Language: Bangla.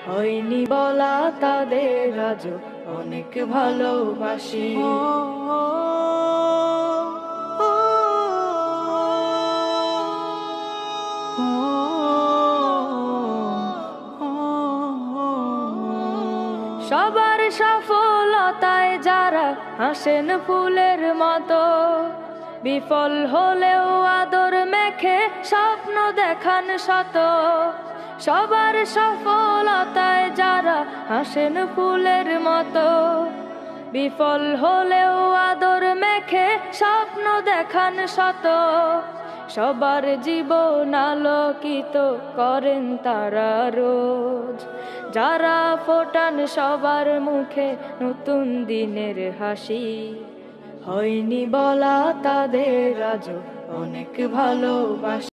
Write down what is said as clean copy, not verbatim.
হয়নি বলা তাদের আজও অনেক ভালোবাসি। সবার সফলতায় যারা হাসেন ফুলের মতো, বিফল হলেও আদর মেখে স্বপ্ন দেখান শত। সবার সফলতায় যারা হাসেন ফুলের মতো, বিফল হলেও আদর মেখে স্বপ্ন দেখান শত। সবার জীবন আলোকিত করেন তারা রোজ, যারা ফোটান সবার মুখে নতুন দিনের হাসি। হয়নি বলা তাদের আজও অনেক ভালোবাসি।